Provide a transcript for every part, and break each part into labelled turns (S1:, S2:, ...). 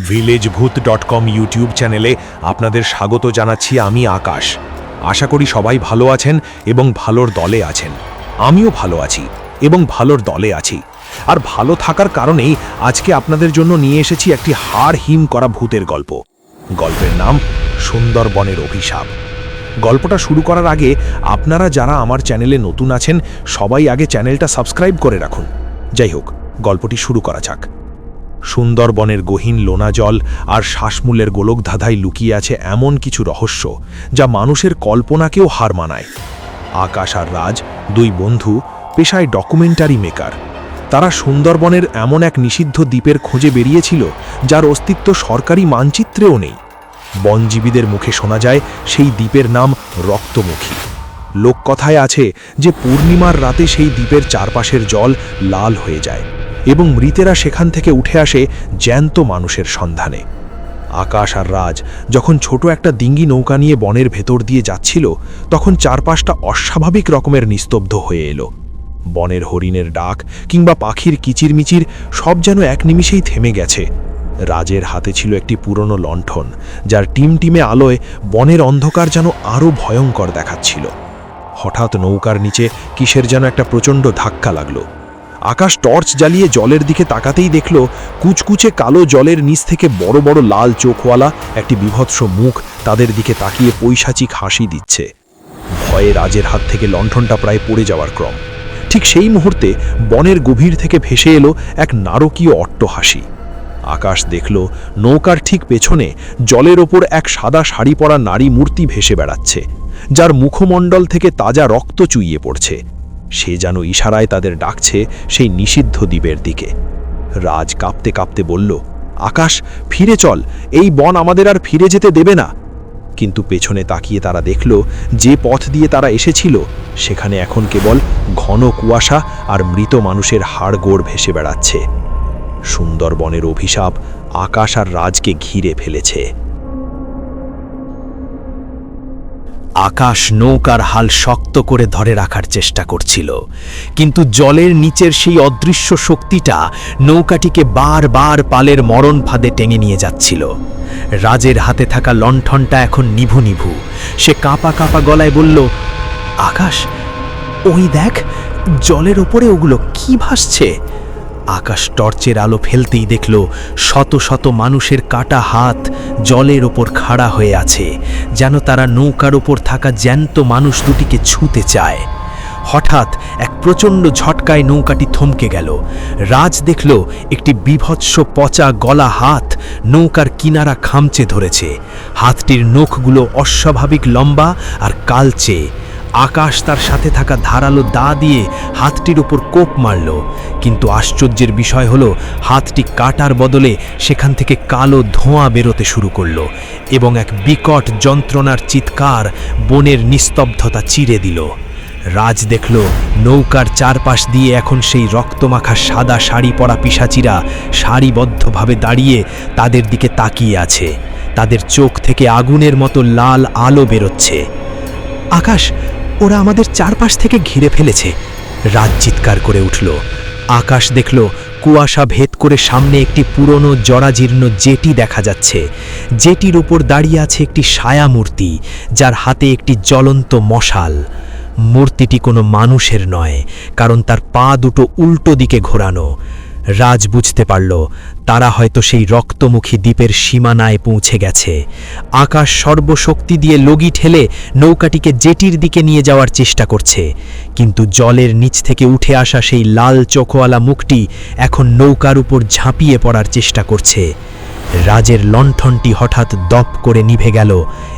S1: ভিলেজভূত.com YouTube চ্যানেলে আপনাদের স্বাগত জানাচ্ছি আমি আকাশ। আশা করি সবাই ভালো আছেন এবং ভালোর দলে আছেন। আমিও ভালো আছি এবং ভালোর দলে আছি। আর ভালো থাকার কারণেই আজকে আপনাদের জন্য নিয়ে এসেছি একটি হাড় হিম করা ভূতের গল্প। গল্পের নাম সুন্দরবনের অভিশাপ। গল্পটা শুরু করার আগে আপনারা যারা আমার চ্যানেলে নতুন আছেন সবাই আগে চ্যানেলটা সাবস্ক্রাইব করে রাখুন। যাই হোক, গল্পটি শুরু করা যাক। সুন্দরবনের গহীন লোনা জল আর শ্বাসমূলের গোলকধাঁধায় লুকিয়ে আছে এমন কিছু রহস্য যা মানুষের কল্পনাকেও হার মানায়। আকাশ আর রাজ দুই বন্ধু, পেশায় ডকুমেন্টারি মেকার। তারা সুন্দরবনের এমন এক নিষিদ্ধ দ্বীপের খোঁজে বেরিয়েছিল যার অস্তিত্ব সরকারি মানচিত্রেও নেই। বনজীবীদের মুখে শোনা যায় সেই দ্বীপের নাম রক্তমুখী। লোককথায় আছে যে পূর্ণিমার রাতে সেই দ্বীপের চারপাশের জল লাল হয়ে যায় এবং মৃতেরা সেখান থেকে উঠে আসে জ্যান্ত মানুষের সন্ধানে। আকাশ আর রাজ যখন ছোট একটা ডিঙ্গি নৌকা নিয়ে বনের ভেতর দিয়ে যাচ্ছিল তখন চারপাশটা অস্বাভাবিক রকমের নিস্তব্ধ হয়ে এলো। বনের হরিণের ডাক কিংবা পাখির কিচিরমিচির সব যেন এক নিমিষেই থেমে গেছে। রাজের হাতে ছিল একটি পুরনো লণ্ঠন, যার টিমটিমে আলোয় বনের অন্ধকার যেন আরও ভয়ঙ্কর দেখাচ্ছিল। হঠাৎ নৌকার নিচে কিসের যেন একটা প্রচণ্ড ধাক্কা লাগলো। আকাশ টর্চ জ্বালিয়ে জলের দিকে তাকাতেই দেখল কুচকুচে কালো জলের নিচ থেকে বড় বড় লাল চোখওয়ালা একটি বিভৎস মুখ তাদের দিকে তাকিয়ে পৈশাচিক হাসি দিচ্ছে। ভয়ে রাজের হাত থেকে লণ্ঠনটা প্রায় পড়ে যাওয়ার ক্রম। ঠিক সেই মুহূর্তে বনের গভীর থেকে ভেসে এলো এক নারকীয় অট্টহাসি। আকাশ দেখল নৌকার ঠিক পেছনে জলের ওপর এক সাদা শাড়ি পরা নারী মূর্তি ভেসে বেড়াচ্ছে, যার মুখমণ্ডল থেকে তাজা রক্ত চুইয়ে পড়ছে। সে যেন ইশারায় তাদের ডাকছে সেই নিষিদ্ধ দ্বীপের দিকে। রাজ কাঁপতে কাঁপতে বলল, আকাশ, ফিরে চল, এই বন আমাদের আর ফিরে যেতে দেবে না। কিন্তু পেছনে তাকিয়ে তারা দেখল যে পথ দিয়ে তারা এসেছিল সেখানে এখন কেবল ঘন কুয়াশা আর মৃত মানুষের হাড়গোড় ভেসে বেড়াচ্ছে। সুন্দরবনের অভিশাপ আকাশ আর রাজকে ঘিরে ফেলেছে।
S2: আকাশ নৌকার হাল শক্ত করে ধরে রাখার চেষ্টা করছিল, কিন্তু জলের নিচের সেই অদৃশ্য শক্তিটা নৌকাটিকে বারবার পালের মরণ ফাঁদে টেনে নিয়ে যাচ্ছিল। রাজের হাতে থাকা লণ্ঠনটা এখন নিভু নিভু। সে কাঁপা কাঁপা গলায় বলল, আকাশ, ওই দেখ, জলের ওপরে ওগুলো কি ভাসছে। আকাশ টর্চের আলো ফেলতেই দেখল শত শত মানুষের কাটা হাত জলের ওপর খাড়া হয়ে আছে, যেন তারা নৌকার ওপর থাকা জ্যান্ত মানুষ দুটিকে ছুঁতে চায়। হঠাৎ এক প্রচণ্ড ঝটকায় নৌকাটি থমকে গেল। রাজ দেখল একটি বিভৎস পচা গলা হাত নৌকার কিনারা খামচে ধরেছে। হাতটির নখগুলো অস্বাভাবিক লম্বা আর কালচে। আকাশ তার সাথে থাকা ধারালো দা দিয়ে হাতটির উপর কোপ মারল, কিন্তু আশ্চর্যের বিষয় হলো হাতটি কাটার বদলে সেখান থেকে কালো ধোঁয়া বেরোতে শুরু করল এবং এক বিকট যন্ত্রণার চিৎকার বনের নিস্তব্ধতা চিরে দিল। রাজ দেখল নৌকার চারপাশ দিয়ে এখন সেই রক্তমাখা সাদা শাড়ি পরা পিশাচিরা সারিবদ্ধভাবে দাঁড়িয়ে তাদের দিকে তাকিয়ে আছে। তাদের চোখ থেকে আগুনের মতো লাল আলো বেরোচ্ছে। আকাশ, ওরা আমাদের চারপাশ থেকে ঘিরে ফেলেছে, রাজ চিৎকার করে উঠল। আকাশ দেখল কুয়াশা ভেদ করে সামনে একটি পুরনো জরাজীর্ণ জেটি দেখা যাচ্ছে। জেটির উপর দাঁড়িয়ে আছে একটি ছায়া মূর্তি, যার হাতে একটি জ্বলন্ত মশাল। মূর্তিটি কোনো মানুষের নয়, কারণ তার পা দুটো উল্টো দিকে ঘোরানো। রাজ বুঝতে পারল তারা হয়তো সেই রক্তমুখী দ্বীপের সীমানায় পৌঁছে গেছে। আকাশ সর্বশক্তি দিয়ে লগি ঠেলে নৌকাটিকে জেটির দিকে নিয়ে যাওয়ার চেষ্টা করছে, কিন্তু জলের নিচ থেকে উঠে আসা সেই লাল চোখওয়ালা মুখটি এখন নৌকার উপর ঝাঁপিয়ে পড়ার চেষ্টা করছে। রাজের লণ্ঠনটি হঠাৎ দপ করে নিভে গেল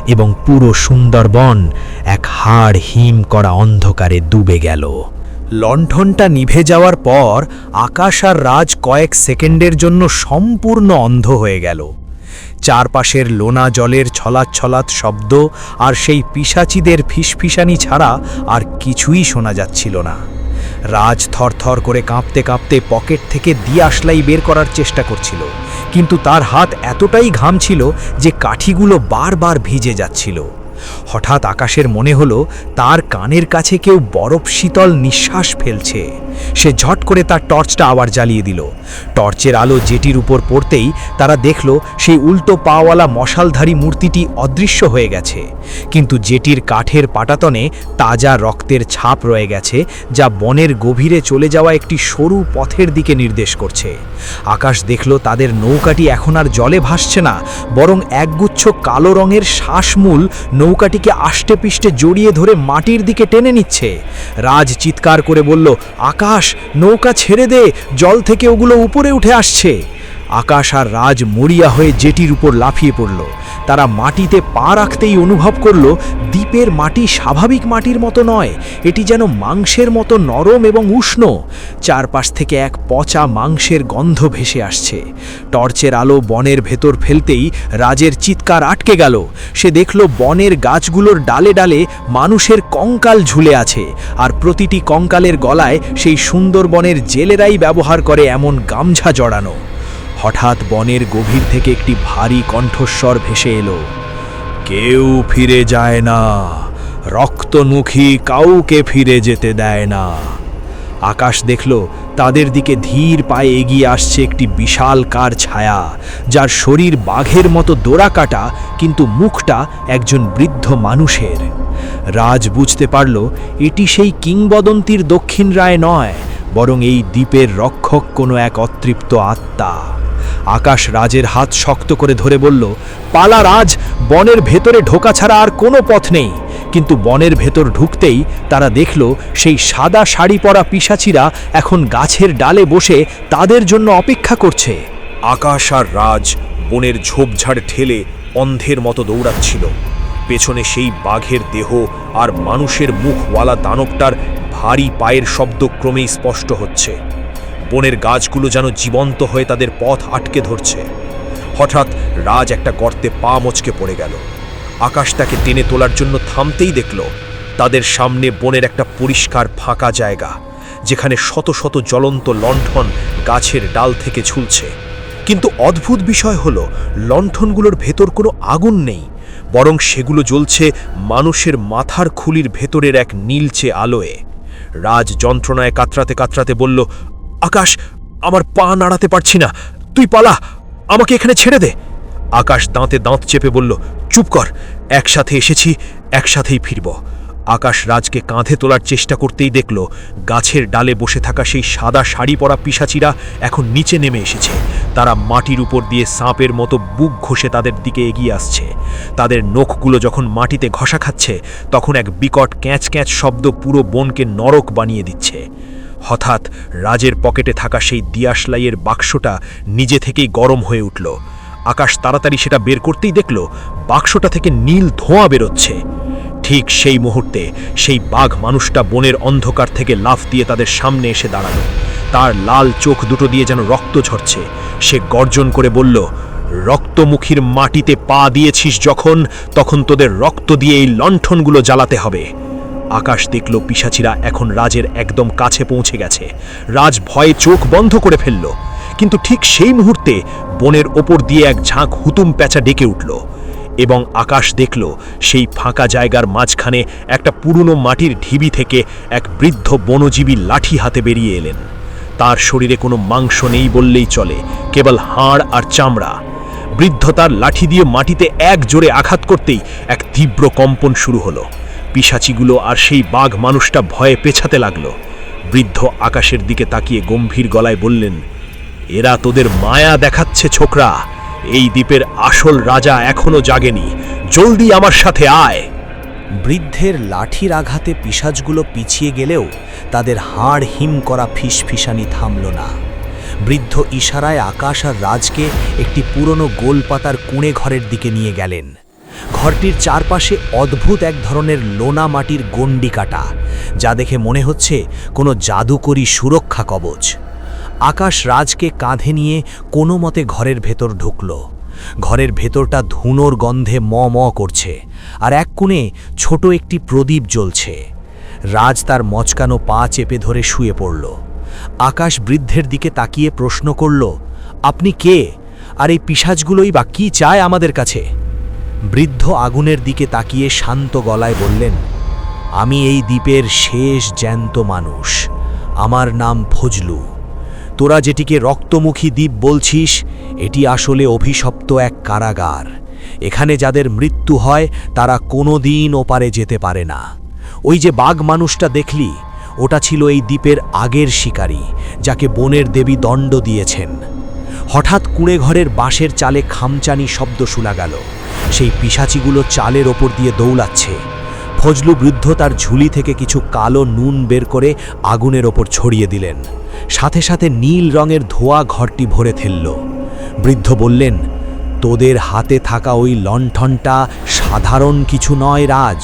S2: এবং পুরো সুন্দরবন এক হাড় হিম করা অন্ধকারে ডুবে গেল। লণ্ঠনটা নিভে যাওয়ার পর আকাশ আর রাজ কয়েক সেকেন্ডের জন্য সম্পূর্ণ অন্ধ হয়ে গেল। চারপাশের লোনা জলের ছলাৎ ছলাৎ শব্দ আর সেই পিশাচিদের ফিসফিসানি ছাড়া আর কিছুই শোনা যাচ্ছিল না। রাজ থরথর করে কাঁপতে কাঁপতে পকেট থেকে দিয়াশলাই বের করার চেষ্টা করছিল, কিন্তু তার হাত এতটাই ঘামছিল যে কাঠিগুলো বারবার ভিজে যাচ্ছিল। হঠাৎ আকাশের মনে হলো তার কানের কাছে কেউ বরফ শীতল নিঃশ্বাস ফেলছে। সে ঝট করে তার টর্চটা আবার জ্বালিয়ে দিল। টর্চের আলো জেটির উপর পড়তেই তারা দেখল সেই উল্টো পাওয়ালা মশালধারী মূর্তিটি অদৃশ্য হয়ে গেছে, কিন্তু জেটির কাঠের পাটাতনে তাজা রক্তের ছাপ রয়ে গেছে, যা বনের গভীরে চলে যাওয়া একটি সরু পথের দিকে নির্দেশ করছে। আকাশ দেখল তাদের নৌকাটি এখন আর জলে ভাসছে না, বরং একগুচ্ছ কালো রঙের শ্বাসমূল নৌকাটিকে আষ্টেপৃষ্টে জড়িয়ে ধরে মাটির দিকে টেনে নিচ্ছে। রাজ চিৎকার করে বলল, আকাশ, নৌকা ছেড়ে দে, জল থেকে ওগুলো উপরে উঠে আসছে। আকাশ আর রাজ মরিয়া হয়ে জেটির উপর লাফিয়ে পড়ল। তারা মাটিতে পা রাখতেই অনুভব করল দ্বীপের মাটি স্বাভাবিক মাটির মতো নয়, এটি যেন মাংসের মতো নরম এবং উষ্ণ। চারপাশ থেকে এক পচা মাংসের গন্ধ ভেসে আসছে। টর্চের আলো বনের ভেতর ফেলতেই রাজের চিৎকার আটকে গেল। সে দেখল বনের গাছগুলোর ডালে ডালে মানুষের কঙ্কাল ঝুলে আছে, আর প্রতিটি কঙ্কালের গলায় সেই সুন্দরবনের জেলেরাই ব্যবহার করে এমন গামছা জড়ানো। হঠাৎ বনের গভীর থেকে একটি ভারী কণ্ঠস্বর ভেসে এলো, কেউ ফিরে যায় না, রক্তমুখী কাউকে ফিরে যেতে দেয় না। আকাশ দেখল তাদের দিকে ধীর পায়ে এগিয়ে আসছে একটি বিশালকার ছায়া, যার শরীর বাঘের মতো দোড়াকাটা, কিন্তু মুখটা একজন বৃদ্ধ মানুষের। রাজ বুঝতে পারল এটি সেই কিংবদন্তির দক্ষিণ রায় নয়, বরং এই দ্বীপের রক্ষক কোনো এক অতৃপ্ত আত্মা। আকাশ রাজের হাত শক্ত করে ধরে বলল, পালা রাজ, বনের ভেতরে ঢোকা ছাড়া আর কোনো পথ নেই। কিন্তু বনের ভেতর ঢুকতেই তারা দেখল সেই সাদা শাড়ি পরা পিশাচিরা এখন গাছের ডালে বসে তাদের জন্য অপেক্ষা করছে।
S1: আকাশ আর রাজ বনের ঝোপঝাড় ঠেলে অন্ধের মতো দৌড়াচ্ছিল। পেছনে সেই বাঘের দেহ আর মানুষের মুখওয়ালা দানবটার ভারী পায়ের শব্দ ক্রমেই স্পষ্ট হচ্ছে। বনের গাছগুলো যেন জীবন্ত হয়ে তাদের পথ আটকে ধরছে। হঠাৎ রাজ একটা গর্তে পা মচকে পড়ে গেল। আকাশ তাকে টেনে তোলার জন্য থামতেই দেখল তাদের সামনে বনের একটা পরিষ্কার ফাঁকা জায়গা, যেখানে শত শত জ্বলন্ত লণ্ঠন গাছের ডাল থেকে ঝুলছে। কিন্তু অদ্ভুত বিষয় হলো, লণ্ঠনগুলোর ভেতর কোনো আগুন নেই, বরং সেগুলো জ্বলছে মানুষের মাথার খুলির ভেতরের এক নীলচে আলোয়। রাজ যন্ত্রণায় কাতরাতে কাতরাতে বলল, আকাশ, আমার পা নাড়াতে পারছি না, তুই পালা, আমাকে এখানে ছেড়ে দে। আকাশ দাঁতে দাঁত চেপে বলল, চুপ কর, একসাথে এসেছি, একসাথেই ফিরব। আকাশ রাজকে কাঁধে তোলার চেষ্টা করতেই দেখল গাছের ডালে বসে থাকা সেই সাদা শাড়ি পরা পিশাচিরা এখন নিচে নেমে এসেছে। তারা মাটির উপর দিয়ে সাপের মতো বুক ঘষে তাদের দিকে এগিয়ে আসছে। তাদের নখগুলো যখন মাটিতে ঘষা খাচ্ছে, তখন এক বিকট ক্যাঁচ ক্যাঁচ শব্দ পুরো বনকে নরক বানিয়ে দিচ্ছে। হঠাৎ রাজের পকেটে থাকা সেই দিয়াশলাইয়ের বাক্সটা নিজে থেকেই গরম হয়ে উঠল। আকাশ তাড়াতাড়ি সেটা বের করতেই দেখল বাক্সটা থেকে নীল ধোঁয়া বেরোচ্ছে। ঠিক সেই মুহূর্তে সেই বাঘ মানুষটা বনের অন্ধকার থেকে লাফ দিয়ে তাদের সামনে এসে দাঁড়ালো। তার লাল চোখ দুটো দিয়ে যেন রক্ত ঝরছে। সে গর্জন করে বলল, রক্তমুখীর মাটিতে পা দিয়েছিস যখন, তখন তোদের রক্ত দিয়ে এই লণ্ঠনগুলো জ্বালাতে হবে। আকাশ দেখল পিশাচিরা এখন রাজের একদম কাছে পৌঁছে গেছে। রাজ ভয়ে চোখ বন্ধ করে ফেলল, কিন্তু ঠিক সেই মুহূর্তে বনের ওপর দিয়ে এক ঝাঁক হুতুম প্যাঁচা ডেকে উঠল, এবং আকাশ দেখল সেই ফাঁকা জায়গার মাঝখানে একটা পুরনো মাটির ঢিবি থেকে এক বৃদ্ধ বনজীবী লাঠি হাতে বেরিয়ে এলেন। তার শরীরে কোনো মাংস নেই বললেই চলে, কেবল হাড় আর চামড়া। বৃদ্ধ তার লাঠি দিয়ে মাটিতে এক জোরে আঘাত করতেই এক তীব্র কম্পন শুরু হলো। পিশাচিগুলো আর সেই বাঘ মানুষটা ভয়ে পেছাতে লাগলো। বৃদ্ধ আকাশের দিকে তাকিয়ে গম্ভীর গলায় বললেন, এরা তোদের মায়া দেখাচ্ছে ছোকরা, এই দ্বীপের আসল রাজা এখনো জাগেনি, জলদি আমার সাথে আয়।
S2: বৃদ্ধের লাঠির আঘাতে পিশাচগুলো পিছিয়ে গেলেও তাদের হাড় হিম করা ফিসফিসানি থামল না। বৃদ্ধ ইশারায় আকাশ আর রাজকে একটি পুরনো গোলপাতার কুঁড়ে ঘরের দিকে নিয়ে গেলেন। ঘরটির চারপাশে অদ্ভুত এক ধরনের লোনা মাটির গণ্ডি কাটা, যা দেখে মনে হচ্ছে কোনো জাদুকরী সুরক্ষা কবচ। আকাশ রাজকে কাঁধে নিয়ে কোনো মতে ঘরের ভেতর ঢুকল। ঘরের ভেতরটা ধুনোর গন্ধে ম ম করছে, আর এক কোণে ছোট একটি প্রদীপ জ্বলছে। রাজ তার মচকানো পা চেপে ধরে শুয়ে পড়ল। আকাশ বৃদ্ধের দিকে তাকিয়ে প্রশ্ন করল, আপনি কে, আর এই পিশাচগুলোই বা কি চায় আমাদের কাছে? বৃদ্ধ আগুনের দিকে তাকিয়ে শান্ত গলায় বললেন, আমি এই দ্বীপের শেষ জ্যান্ত মানুষ। আমার নাম ফজলু। তোরা যেটিকে রক্তমুখী দ্বীপ বলছিস, এটি আসলে অভিশপ্ত এক কারাগার। এখানে যাদের মৃত্যু হয় তারা কোনো দিন ওপারে যেতে পারে না। ওই যে বাঘ মানুষটা দেখলি, ওটা ছিল এই দ্বীপের আগের শিকারী, যাকে বনের দেবী দণ্ড দিয়েছেন। হঠাৎ কুঁড়ে ঘরের বাঁশের চালে খামচানি শব্দ শোনা গেল। সেই পিশাচিগুলো চালের ওপর দিয়ে দৌড়াচ্ছে। ফজলু বৃদ্ধ তার ঝুলি থেকে কিছু কালো নুন বের করে আগুনের ওপর ছড়িয়ে দিলেন। সাথে সাথে নীল রঙের ধোঁয়া ঘরটি ভরে ফেলল। বৃদ্ধ বললেন, তোদের হাতে থাকা ওই লণ্ঠনটা সাধারণ কিছু নয় রাজ,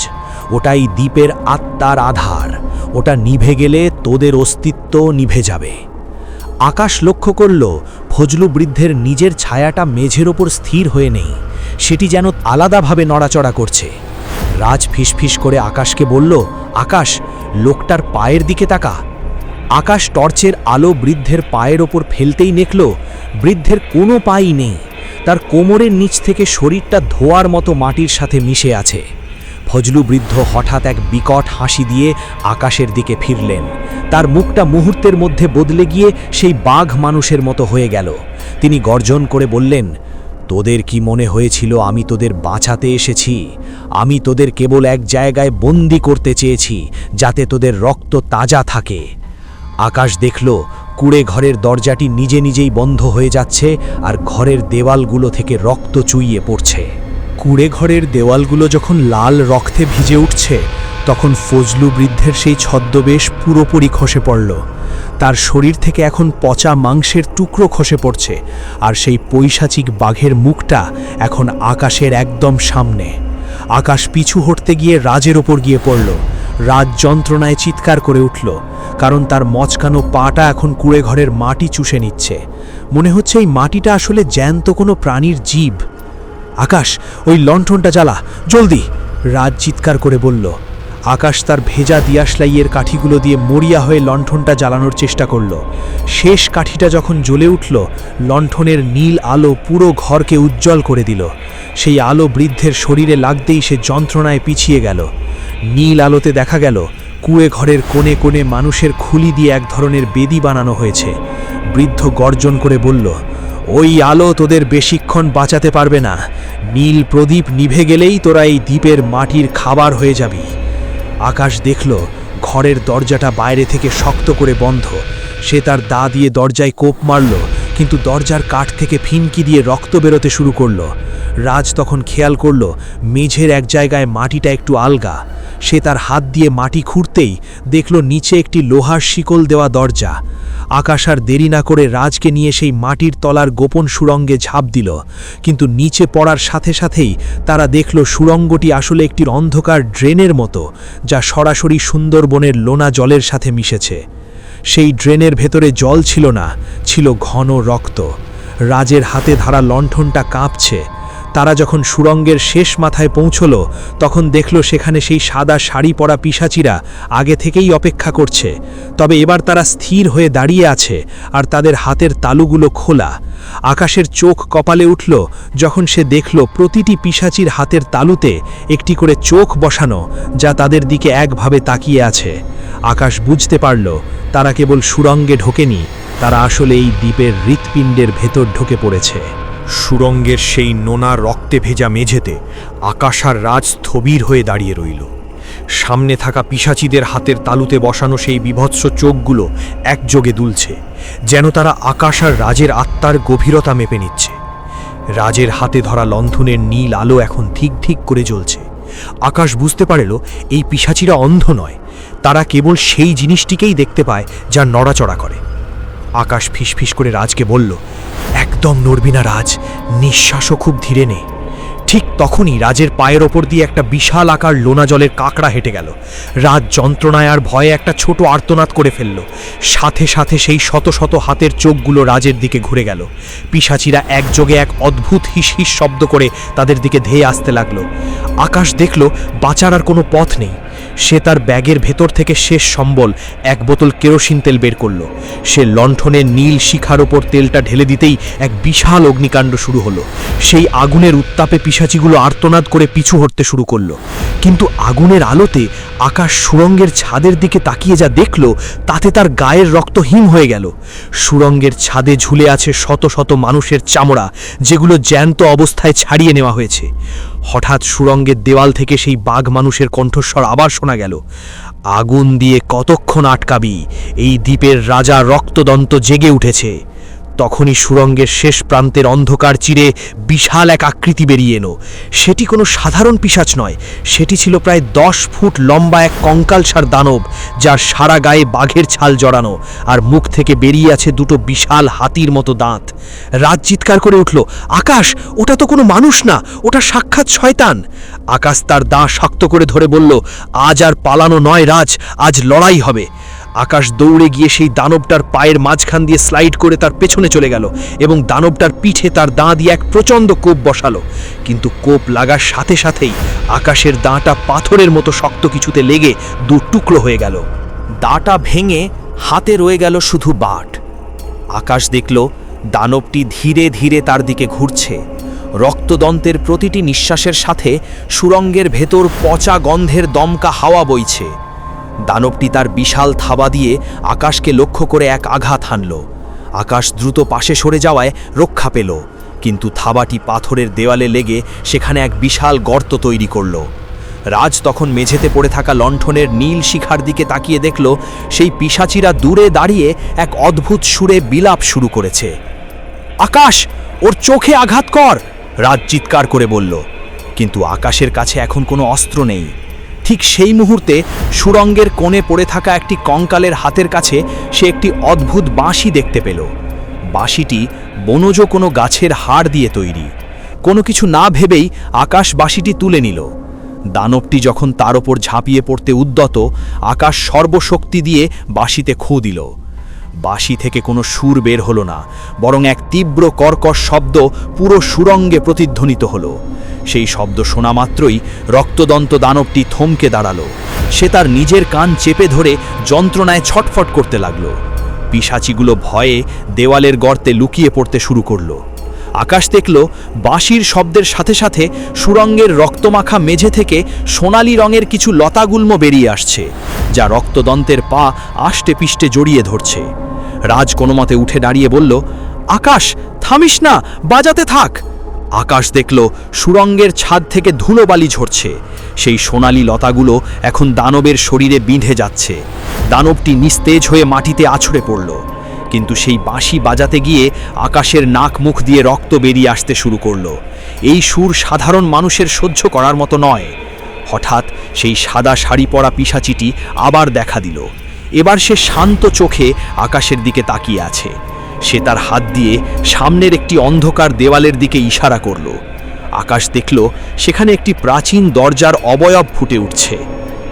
S2: ওটাই দ্বীপের আত্মার আধার। ওটা নিভে গেলে তোদের অস্তিত্ব নিভে যাবে। আকাশ লক্ষ্য করল ফজলু বৃদ্ধের নিজের ছায়াটা মেঝের ওপর স্থির হয়ে নেই, সেটি যেন আলাদাভাবে নড়াচড়া করছে। রাজ ফিসফিস করে আকাশকে বলল, আকাশ, লোকটার পায়ের দিকে তাকা। আকাশ টর্চের আলো বৃদ্ধের পায়ের ওপর ফেলতেই দেখল বৃদ্ধের কোনো পাই নেই। তার কোমরের নিচ থেকে শরীরটা ধোয়ার মতো মাটির সাথে মিশে আছে। ফজলু বৃদ্ধ হঠাৎ এক বিকট হাসি দিয়ে আকাশের দিকে ফিরলেন। তার মুখটা মুহূর্তের মধ্যে বদলে গিয়ে সেই বাঘ মানুষের মতো হয়ে গেল। তিনি গর্জন করে বললেন, তোদের কি মনে হয়েছিল আমি তোদের বাঁচাতে এসেছি? আমি তোদের কেবল এক জায়গায় বন্দি করতে চেয়েছি, যাতে তোদের রক্ত তাজা থাকে। আকাশ দেখল কুঁড়ে ঘরের দরজাটি নিজে নিজেই বন্ধ হয়ে যাচ্ছে, আর ঘরের দেওয়ালগুলো থেকে রক্ত চুইয়ে পড়ছে। কুঁড়ে ঘরের দেওয়ালগুলো যখন লাল রক্তে ভিজে উঠছে, তখন ফজলু বৃদ্ধের সেই ছদ্মবেশ পুরোপুরি খসে পড়ল। তার শরীর থেকে এখন পচা মাংসের টুকরো খসে পড়ছে, আর সেই পৈশাচিক বাঘের মুখটা এখন আকাশের একদম সামনে। আকাশ পিছু হটতে গিয়ে রাজের ওপর গিয়ে পড়ল। রাজ যন্ত্রণায় চিৎকার করে উঠল, কারণ তার মচকানো পাটা এখন কুঁড়ে ঘরের মাটি চুষে নিচ্ছে। মনে হচ্ছে এই মাটিটা আসলে জ্যান্ত কোনো প্রাণীর জীব। আকাশ, ওই লণ্ঠনটা জ্বালা, জলদি! রাজ চিৎকার করে বলল। আকাশ তার ভেজা দিয়াশলাইয়ের কাঠিগুলো দিয়ে মরিয়া হয়ে লণ্ঠনটা জ্বালানোর চেষ্টা করল। শেষ কাঠিটা যখন জ্বলে উঠল, লণ্ঠনের নীল আলো পুরো ঘরকে উজ্জ্বল করে দিল। সেই আলো বৃদ্ধের শরীরে লাগতেই সে যন্ত্রণায় পিছিয়ে গেল। নীল আলোতে দেখা গেল কুঁড়ে ঘরের কোণে কোণে মানুষের খুলি দিয়ে এক ধরনের বেদি বানানো হয়েছে। বৃদ্ধ গর্জন করে বলল, ওই আলো তোদের বেশিক্ষণ বাঁচাতে পারবে না। নীল প্রদীপ নিভে গেলেই তোরা এই দ্বীপের মাটির খাবার হয়ে যাবি। আকাশ দেখল ঘরের দরজাটা বাইরে থেকে শক্ত করে বন্ধ। সে তার দা দিয়ে দরজায় কোপ মারল, কিন্তু দরজার কাঠ থেকে ফিনকি দিয়ে রক্ত বেরোতে শুরু করল। রাজ তখন খেয়াল করল মেঝের এক জায়গায় মাটিটা একটু আলগা। সে তার হাত দিয়ে মাটি খুঁড়তেই দেখল নিচে একটি লোহার শিকল দেওয়া দরজা। আকাশ আর দেরি না করে রাজকে নিয়ে সেই মাটির তলার গোপন সুড়ঙ্গে ঝাঁপ দিল, কিন্তু নিচে পড়ার সাথে সাথেই তারা দেখল সুড়ঙ্গটি আসলে একটি অন্ধকার ড্রেনের মতো, যা সরাসরি সুন্দরবনের লোনা জলের সাথে মিশেছে। সেই ড্রেনের ভেতরে জল ছিল না, ছিল ঘন রক্ত। রাজের হাতে ধরা লণ্ঠনটা কাঁপছে। তারা যখন সুড়ঙ্গের শেষ মাথায় পৌঁছল, তখন দেখল সেখানে সেই সাদা শাড়ি পরা পিশাচিরা আগে থেকেই অপেক্ষা করছে। তবে এবার তারা স্থির হয়ে দাঁড়িয়ে আছে, আর তাদের হাতের তালুগুলো খোলা। আকাশের চোখ কপালে উঠল যখন সে দেখল প্রতিটি পিশাচির হাতের তালুতে একটি করে চোখ বসানো, যা তাদের দিকে একভাবে তাকিয়ে আছে। আকাশ বুঝতে পারল তারা কেবল সুড়ঙ্গে ঢোকেনি, তারা আসলে এই দ্বীপের হৃৎপিণ্ডের ভেতর ঢুকে পড়েছে।
S1: সুড়ঙ্গের সেই নোনা রক্তে ভেজা মেঝেতে আকাশ আর রাজ স্থবির হয়ে দাঁড়িয়ে রইল। সামনে থাকা পিশাচিদের হাতের তালুতে বসানো সেই বিভৎস চোখগুলো একযোগে দুলছে, যেন তারা আকাশ আর রাজের আত্মার গভীরতা মেপে নিচ্ছে। রাজের হাতে ধরা লণ্ঠনের নীল আলো এখন ঠিক ঠিক করে জ্বলছে। আকাশ বুঝতে পারল এই পিশাচিরা অন্ধ নয়, তারা কেবল সেই জিনিসটিকেই দেখতে পায় যা নড়াচড়া করে। আকাশ ফিসফিস করে রাজকে বলল, একদম নড়বি না রাজ, নিঃশ্বাসও খুব ধীরে নে। ঠিক তখনই রাজের পায়ের ওপর দিয়ে একটা বিশাল আকার লোনা জলের কাঁকড়া হেঁটে গেল। রাজ যন্ত্রণায় আর ভয়ে একটা ছোট আর্তনাদ করে ফেলল। সাথে সাথে সেই শত শত হাতের চোখগুলো রাজের দিকে ঘুরে গেল। পিশাচিরা একযোগে এক অদ্ভুত হিস হিস শব্দ করে তাদের দিকে ধেয়ে আসতে লাগলো। আকাশ দেখল বাঁচার আর কোনো পথ নেই।
S2: সে তার ব্যাগের ভেতর থেকে শেষ সম্বল এক বোতল কেরোসিন তেল বের করল। সে লণ্ঠনের নীল শিখার ওপর তেলটা ঢেলে দিতেই এক বিশাল অগ্নিকাণ্ড শুরু হলো। সেই আগুনের উত্তাপে পিশাচিগুলো আর্তনাদ করে পিছু হটতে শুরু করলো। কিন্তু আগুনের আলোতে আকাশ সুড়ঙ্গের ছাদের দিকে তাকিয়ে যা দেখল, তাতে তার গায়ের রক্ত হিম হয়ে গেল। সুড়ঙ্গের ছাদে ঝুলে আছে শত শত মানুষের চামড়া, যেগুলো জ্যান্ত অবস্থায় ছাড়িয়ে নেওয়া হয়েছে। হঠাৎ সুড়ঙ্গের দেওয়াল থেকে সেই বাঘ মানুষের কণ্ঠস্বর আবার শোনা গেল, আগুন দিয়ে কতক্ষণ আটকাবি, এই দ্বীপের রাজা রক্তদন্ত জেগে উঠেছে। তখনই সুড়ঙ্গের শেষ প্রান্তের অন্ধকার চিরে বিশাল এক আকৃতি বেরিয়ে এলো। সেটি কোনো সাধারণ পিশাচ নয়, সেটি ছিল প্রায় 10 ফুট লম্বা এক কঙ্কালসার দানব, যার সারা গায়ে বাঘের ছাল জড়ানো, আর মুখ থেকে বেরিয়ে আছে দুটো বিশাল হাতির মতো দাঁত। রাজ চিৎকার করে উঠল, আকাশ, ওটা তো কোনো মানুষ না, ওটা সাক্ষাৎ শয়তান। আকাশ তার দাঁ শক্ত করে ধরে বলল, আজ আর পালানো নয় রাজ, আজ লড়াই হবে। আকাশ দৌড়ে গিয়ে সেই দানবটার পায়ের মাঝখান দিয়ে স্লাইড করে তার পেছনে চলে গেল এবং দানবটার পিঠে তার দাঁ দিয়ে এক প্রচণ্ড কোপ বসালো। কিন্তু কোপ লাগার সাথে সাথেই আকাশের দাঁটা পাথরের মতো শক্ত কিছুতে লেগে দু টুকরো হয়ে গেল। দাঁটা ভেঙে হাতে রয়ে গেল শুধু বাট। আকাশ দেখল দানবটি ধীরে ধীরে তার দিকে ঘুরছে। রক্তদন্তের প্রতিটি নিঃশ্বাসের সাথে সুড়ঙ্গের ভেতর পচা গন্ধের দমকা হাওয়া বইছে। দানবটি তার বিশাল থাবা দিয়ে আকাশকে লক্ষ্য করে এক আঘাত হানল। আকাশ দ্রুত পাশে সরে যাওয়ায় রক্ষা পেল, কিন্তু থাবাটি পাথরের দেওয়ালে লেগে সেখানে এক বিশাল গর্ত তৈরি করল। রাজ তখন মেঝেতে পড়ে থাকা লণ্ঠনের নীল শিখার দিকে তাকিয়ে দেখল সেই পিশাচিরা দূরে দাঁড়িয়ে এক অদ্ভুত সুরে বিলাপ শুরু করেছে। আকাশ, ওর চোখে আঘাত কর, রাজ চিৎকার করে বলল। কিন্তু আকাশের কাছে এখন কোনো অস্ত্র নেই। ঠিক সেই মুহূর্তে সুড়ঙ্গের কোণে পড়ে থাকা একটি কঙ্কালের হাতের কাছে সে একটি অদ্ভুত বাঁশি দেখতে পেল। বাঁশিটি বনজ কোনো গাছের হাড় দিয়ে তৈরি। কোনো কিছু না ভেবেই আকাশ বাঁশিটি তুলে নিল। দানবটি যখন তার ওপর ঝাঁপিয়ে পড়তে উদ্যত, আকাশ সর্বশক্তি দিয়ে বাঁশিতে খু দিল। বাঁশি থেকে কোনো সুর বের হলো না, বরং এক তীব্র কর্কশ শব্দ পুরো সুড়ঙ্গে প্রতিধ্বনিত হলো। সেই শব্দ শোনা মাত্রই রক্তদন্ত দানবটি থমকে দাঁড়ালো। সে তার নিজের কান চেপে ধরে যন্ত্রণায় ছটফট করতে লাগলো। পিশাচিগুলো ভয়ে দেওয়ালের গর্তে লুকিয়ে পড়তে শুরু করলো। আকাশ দেখল বাঁশির শব্দের সাথে সাথে সুড়ঙ্গের রক্তমাখা মেঝে থেকে সোনালি রঙের কিছু লতাগুল্ম বেরিয়ে আসছে, যা রক্তদন্তের পা আষ্টে পিষ্টে জড়িয়ে ধরছে। রাজ কোনোমতে উঠে দাঁড়িয়ে বলল, আকাশ, থামিস না, বাজাতে থাক। আকাশ দেখল সুড়ঙ্গের ছাদ থেকে ধুলোবালি ঝরছে। সেই সোনালি লতাগুলো এখন দানবের শরীরে বিঁধে যাচ্ছে। দানবটি নিস্তেজ হয়ে মাটিতে আছড়ে পড়ল। কিন্তু সেই বাঁশি বাজাতে গিয়ে আকাশের নাক মুখ দিয়ে রক্ত বেরিয়ে আসতে শুরু করলো। এই সুর সাধারণ মানুষের সহ্য করার মতো নয়। হঠাৎ সেই সাদা শাড়ি পরা পিশাচিটি আবার দেখা দিল। এবার সে শান্ত চোখে আকাশের দিকে তাকিয়ে আছে। সে তার হাত দিয়ে সামনের একটি অন্ধকার দেওয়ালের দিকে ইশারা করল। আকাশ দেখল সেখানে একটি প্রাচীন দরজার অবয়ব ফুটে উঠছে,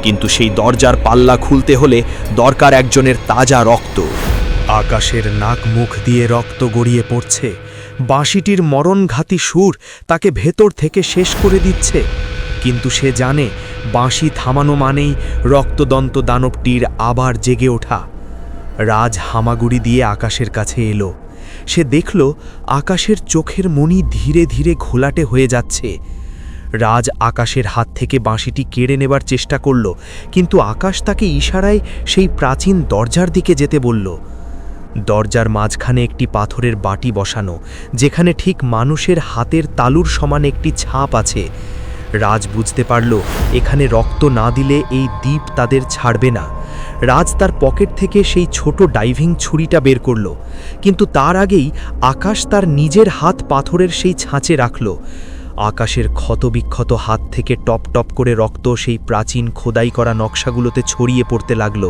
S2: কিন্তু সেই দরজার পাল্লা খুলতে হলে দরকার একজনের তাজা রক্ত। আকাশের নাক মুখ দিয়ে রক্ত গড়িয়ে পড়ছে। বাঁশিটির মরণঘাতী সুর তাকে ভেতর থেকে শেষ করে দিচ্ছে, কিন্তু সে জানে বাঁশি থামানো মানেই রক্তদন্ত দানবটির আবার জেগে ওঠা। রাজ হামাগুড়ি দিয়ে আকাশের কাছে এলো। সে দেখল আকাশের চোখের মণি ধীরে ধীরে ঘোলাটে হয়ে যাচ্ছে। রাজ আকাশের হাত থেকে বাঁশিটি কেড়ে নেবার চেষ্টা করল, কিন্তু আকাশ তাকে ইশারায় সেই প্রাচীন দরজার দিকে যেতে বলল। দরজার মাঝখানে একটি পাথরের বাটি বসানো, যেখানে ঠিক মানুষের হাতের তালুর সমান একটি ছাপ আছে। রাজ বুঝতে পারল এখানে রক্ত না দিলে এই দ্বীপ তাদের ছাড়বে না। রাজ তার পকেট থেকে সেই ছোট ডাইভিং ছুরিটা বের করল, কিন্তু তার আগেই আকাশ তার নিজের হাত পাথরের সেই ছাঁচে রাখল। আকাশের ক্ষতবিক্ষত হাত থেকে টপ টপ করে রক্ত সেই প্রাচীন খোদাই করা নকশাগুলোতে ছড়িয়ে পড়তে লাগল।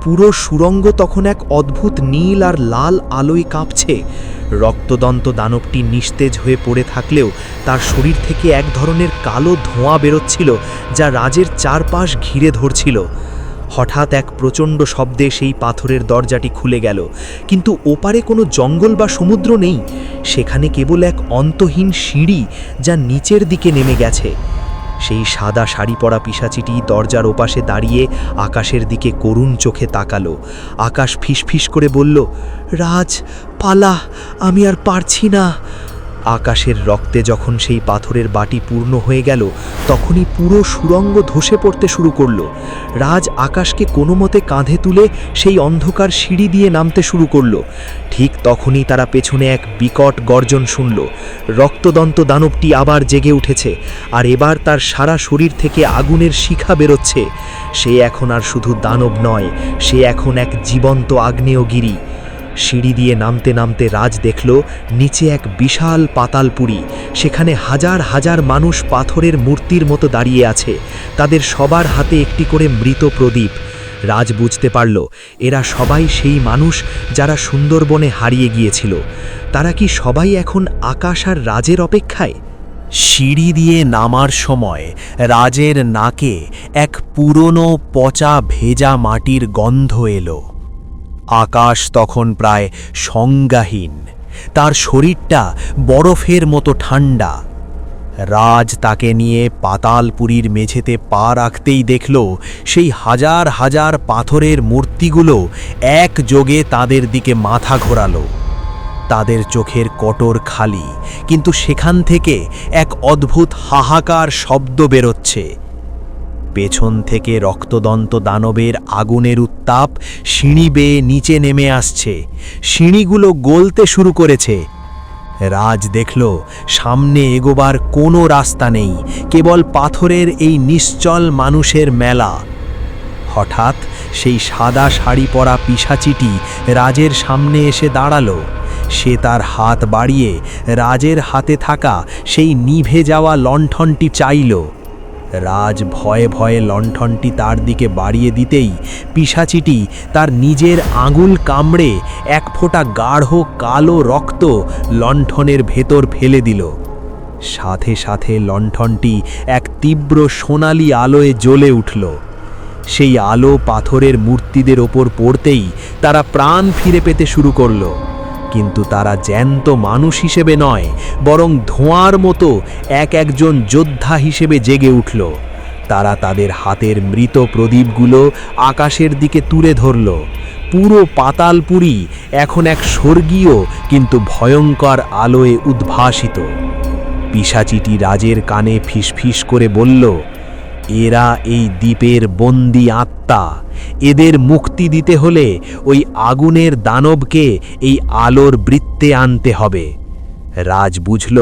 S2: পুরো সুড়ঙ্গ তখন এক অদ্ভুত নীল আর লাল আলোয় কাঁপছে। রক্তদন্ত দানবটি নিস্তেজ হয়ে পড়ে থাকলেও তার শরীর থেকে এক ধরনের কালো ধোঁয়া বেরোচ্ছিল, যা রাজের চারপাশ ঘিরে ধরছিল। হঠাৎ এক প্রচণ্ড শব্দে সেই পাথরের দরজাটি খুলে গেল, কিন্তু ওপারে কোনো জঙ্গল বা সমুদ্র নেই। সেখানে কেবল এক অন্তহীন সিঁড়ি, যা নিচের দিকে নেমে গেছে। সেই সাদা শাড়ি পরা পিশাচিটি দরজার ওপাশে দাঁড়িয়ে আকাশের দিকে করুণ চোখে তাকালো। আকাশ ফিসফিস করে বলল, রাজ পালা, আমি আর পারছি না। আকাশের রক্তে যখন সেই পাথরের বাটি পূর্ণ হয়ে গেল, তখনই পুরো সুড়ঙ্গ ধসে পড়তে শুরু করলো। রাজ আকাশকে কোনো মতে কাঁধে তুলে সেই অন্ধকার সিঁড়ি দিয়ে নামতে শুরু করলো। ঠিক তখনই তারা পেছনে এক বিকট গর্জন শুনল। রক্তদন্ত দানবটি আবার জেগে উঠেছে, আর এবার তার সারা শরীর থেকে আগুনের শিখা বেরোচ্ছে। সে এখন আর শুধু দানব নয়, সে এখন এক জীবন্ত আগ্নেয়গিরি। সিঁড়ি দিয়ে নামতে নামতে রাজ দেখল নিচে এক বিশাল পাতালপুরী। সেখানে হাজার হাজার মানুষ পাথরের মূর্তির মতো দাঁড়িয়ে আছে, তাদের সবার হাতে একটি করে মৃত প্রদীপ। রাজ বুঝতে পারল এরা সবাই সেই মানুষ যারা সুন্দরবনে হারিয়ে গিয়েছিল। তারা কি সবাই এখন আকাশ আর রাজের অপেক্ষায়? সিঁড়ি দিয়ে নামার সময় রাজের নাকে এক পুরনো পচা ভেজা মাটির গন্ধ এলো। আকাশ তখন প্রায় সংজ্ঞাহীন, তার শরীরটা বরফের মতো ঠান্ডা। রাজ তাকে নিয়ে পাতালপুরীর মেঝেতে পা রাখতেই দেখল সেই হাজার হাজার পাথরের মূর্তিগুলো একযোগে তাদের দিকে মাথা ঘোরালো। তাদের চোখের কটর খালি, কিন্তু সেখান থেকে এক অদ্ভুত হাহাকার শব্দ বেরোচ্ছে। পেছন থেকে রক্তদন্ত দানবের আগুনের উত্তাপ সিঁড়ি বেয়ে নিচে নেমে আসছে। সিঁড়িগুলো গলতে শুরু করেছে। রাজ দেখল সামনে এগোবার কোনো রাস্তা নেই, কেবল পাথরের এই নিশ্চল মানুষের মেলা। হঠাৎ সেই সাদা শাড়ি পরা পিশাচিটি রাজের সামনে এসে দাঁড়ালো। সে তার হাত বাড়িয়ে রাজের হাতে থাকা সেই নিভে যাওয়া লণ্ঠনটি চাইল। রাজ ভয়ে ভয়ে লণ্ঠনটি তার দিকে বাড়িয়ে দিতেই পিশাচিটি তার নিজের আঙুল কামড়ে এক ফোঁটা গাঢ় কালো রক্ত লণ্ঠনের ভেতর ফেলে দিল। সাথে সাথে লণ্ঠনটি এক তীব্র সোনালি আলোয় জ্বলে উঠল। সেই আলো পাথরের মূর্তিদের ওপর পড়তেই তারা প্রাণ ফিরে পেতে শুরু করল। কিন্তু তারা জ্যান্ত মানুষ হিসেবে নয়, বরং ধোঁয়ার মতো একজন যোদ্ধা হিসেবে জেগে উঠল। তারা তাদের হাতের মৃত প্রদীপগুলো আকাশের দিকে তুলে ধরল। পুরো পাতালপুরী এখন এক স্বর্গীয় কিন্তু ভয়ঙ্কর আলোয় উদ্ভাসিত। পিশাচিটি রাজের কানে ফিসফিস করে বলল, এরা এই দ্বীপের বন্দি আত্মা। এদের মুক্তি দিতে হলে ওই আগুনের দানবকে এই আলোর বৃত্তে আনতে হবে। রাজ বুঝল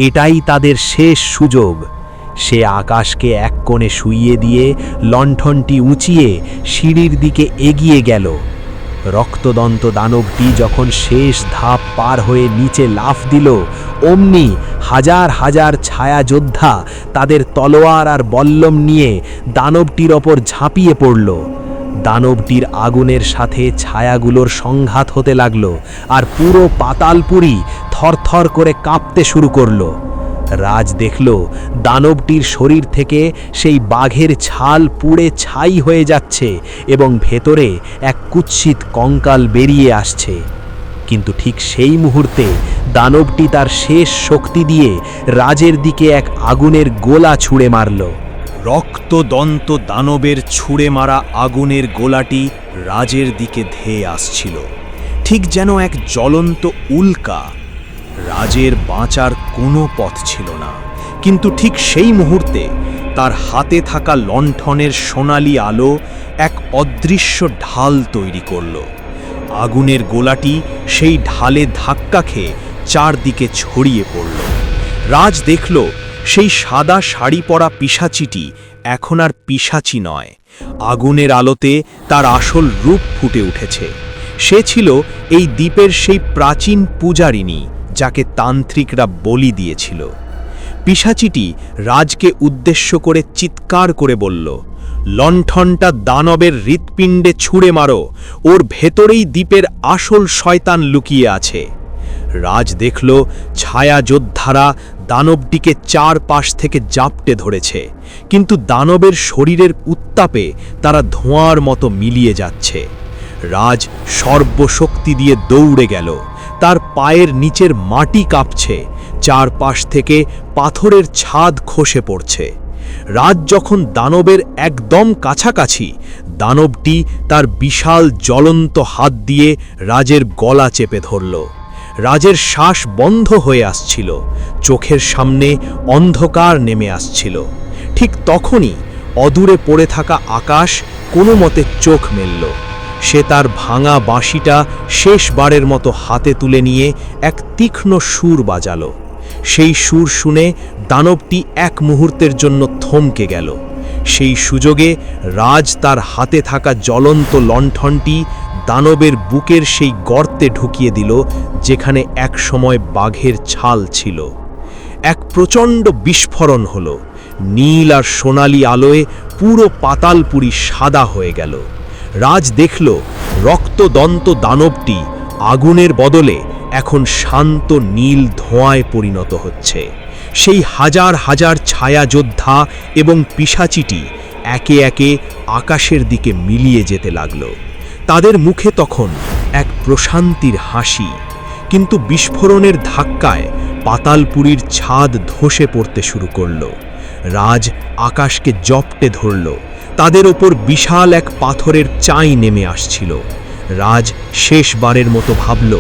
S2: এটাই তাদের শেষ সুযোগ। সে আকাশকে এক কোণে শুইয়ে দিয়ে লণ্ঠনটি উঁচিয়ে সিঁড়ির দিকে এগিয়ে গেল। রক্তদন্ত দানবটি যখন শেষ ধাপ পার হয়ে নিচে লাফ দিল, অমনি হাজার হাজার ছায়া যোদ্ধা তাদের তলোয়ার আর বল্লম নিয়ে দানবটির ওপর ঝাঁপিয়ে পড়ল। দানবটির আগুনের সাথে ছায়াগুলোর সংঘাত হতে লাগল, আর পুরো পাতালপুরী থরথর করে কাঁপতে শুরু করল। রাজ দেখল দানবটির শরীর থেকে সেই বাঘের ছাল পুড়ে ছাই হয়ে যাচ্ছে এবং ভেতরে এক কুৎসিত কঙ্কাল বেরিয়ে আসছে। কিন্তু ঠিক সেই মুহূর্তে দানবটি তার শেষ শক্তি দিয়ে রাজের দিকে এক আগুনের গোলা ছুঁড়ে মারল। রক্তদন্ত দানবের ছুঁড়ে মারা আগুনের গোলাটি রাজের দিকে ধেয়ে আসছিল, ঠিক যেন এক জ্বলন্ত উল্কা। রাজের বাঁচার কোনো পথ ছিল না, কিন্তু ঠিক সেই মুহূর্তে তার হাতে থাকা লণ্ঠনের সোনালি আলো এক অদৃশ্য ঢাল তৈরি করল। আগুনের গোলাটি সেই ঢালে ধাক্কা খেয়ে চারদিকে ছড়িয়ে পড়ল। রাজ দেখল সেই সাদা শাড়ি পরা পিশাচিটি এখন আর পিশাচি নয়, আগুনের আলোতে তার আসল রূপ ফুটে উঠেছে। সে ছিল এই দ্বীপের সেই প্রাচীন পূজারিণী যাকে তান্ত্রিকরা বলি দিয়েছিল। পিশাচিটি রাজকে উদ্দেশ্য করে চিৎকার করে বলল, লণ্ঠনটা দানবের হৃৎপিণ্ডে ছুঁড়ে মারো, ওর ভেতরেই দ্বীপের আসল শয়তান লুকিয়ে আছে। রাজ দেখল ছায়া যোদ্ধারা দানবটিকে চারপাশ থেকে জাপটে ধরেছে, কিন্তু দানবের শরীরের উত্তাপে তারা ধোঁয়ার মতো মিলিয়ে যাচ্ছে। রাজ সর্বশক্তি দিয়ে দৌড়ে গেল। তার পায়ের নিচের মাটি কাঁপছে, চারপাশ থেকে পাথরের ছাদ খসে পড়ছে। রাজ যখন দানবের একদম কাছাকাছি, দানবটি তার বিশাল জ্বলন্ত হাত দিয়ে রাজের গলা চেপে ধরল। রাজের শ্বাস বন্ধ হয়ে আসছিল, চোখের সামনে অন্ধকার নেমে আসছিল। ঠিক তখনই অদূরে পড়ে থাকা আকাশ কোনো মতে চোখ মেলল। সে তার ভাঙা বাঁশিটা শেষবারের মতো হাতে তুলে নিয়ে এক তীক্ষ্ণ সুর বাজালো। সেই সুর শুনে দানবটি এক মুহূর্তের জন্য থমকে গেল। সেই সুযোগে রাজ তার হাতে থাকা জ্বলন্ত লণ্ঠনটি দানবের বুকের সেই গর্তে ঢুকিয়ে দিল, যেখানে এক সময় বাঘের ছাল ছিল। এক প্রচণ্ড বিস্ফোরণ হলো। নীল আর সোনালি আলোয় পুরো পাতালপুরি সাদা হয়ে গেল। রাজ দেখল রক্তদন্ত দানবটি আগুনের বদলে এখন শান্ত নীল ধোঁয়ায় পরিণত হচ্ছে। সেই হাজার হাজার ছায়া যোদ্ধা এবং পিশাচিটি একে একে আকাশের দিকে মিলিয়ে যেতে লাগল। তাদের মুখে তখন এক প্রশান্তির হাসি, কিন্তু বিস্ফোরণের ধাক্কায় পাতালপুরীর ছাদ ধসে পড়তে শুরু করল। রাজ আকাশকে জপটে ধরল। তাদের ওপর বিশাল এক পাথরের চাই নেমে আসছিল। রাজ শেষবারের মতো ভাবল,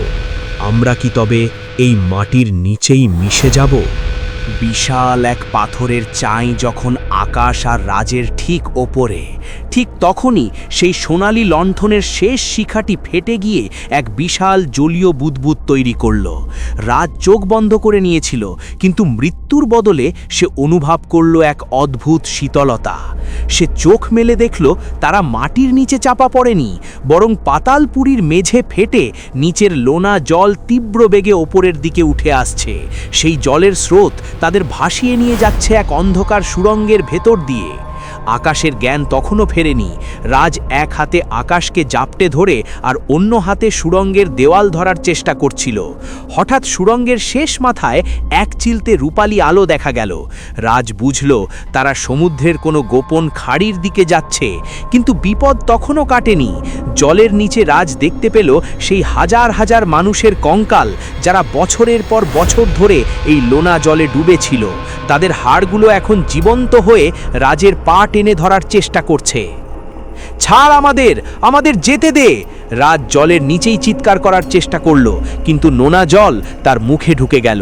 S2: আমরা কি তবে এই মাটির নিচেই মিশে যাব?
S3: বিশাল এক পাথরের চাই যখন আকাশ আর রাজের ঠিক ওপরে, ঠিক তখনই সেই সোনালি লণ্ঠনের শেষ শিখাটি ফেটে গিয়ে এক বিশাল জলীয় বুদবুদ তৈরি করল। রাজ চোখ বন্ধ করে নিয়েছিল, কিন্তু মৃত্যুর বদলে সে অনুভব করল এক অদ্ভুত শীতলতা। সে চোখ মেলে দেখল তারা মাটির নিচে চাপা পড়েনি, বরং পাতালপুরীর মেঝে ফেটে নিচের লোনা জল তীব্র বেগে ওপরের দিকে উঠে আসছে। সেই জলের স্রোত তাদের ভাসিয়ে নিয়ে যাচ্ছে এক অন্ধকার সুড়ঙ্গের ভেতর দিয়ে। আকাশের জ্ঞান তখনও ফেরেনি। রাজ এক হাতে আকাশকে জাপটে ধরে আর অন্য হাতে সুড়ঙ্গের দেওয়াল ধরার চেষ্টা করছিল। হঠাৎ সুড়ঙ্গের শেষ মাথায় এক চিলতে রূপালী আলো দেখা গেল। রাজ বুঝল তারা সমুদ্রের কোনো গোপন খাড়ির দিকে যাচ্ছে, কিন্তু বিপদ তখনও কাটেনি। জলের নিচে রাজ দেখতে পেল সেই হাজার হাজার মানুষের কঙ্কাল, যারা বছরের পর বছর ধরে এই লোনা জলে ডুবেছিল। তাদের হাড়গুলো এখন জীবন্ত হয়ে রাজের পা টেনে ধরার চেষ্টা করছে। ছাড় আমাদের, আমাদের যেতে দে! রাজ জলের নিচেই চিৎকার করার চেষ্টা করল, কিন্তু নোনা জল তার মুখে ঢুকে গেল।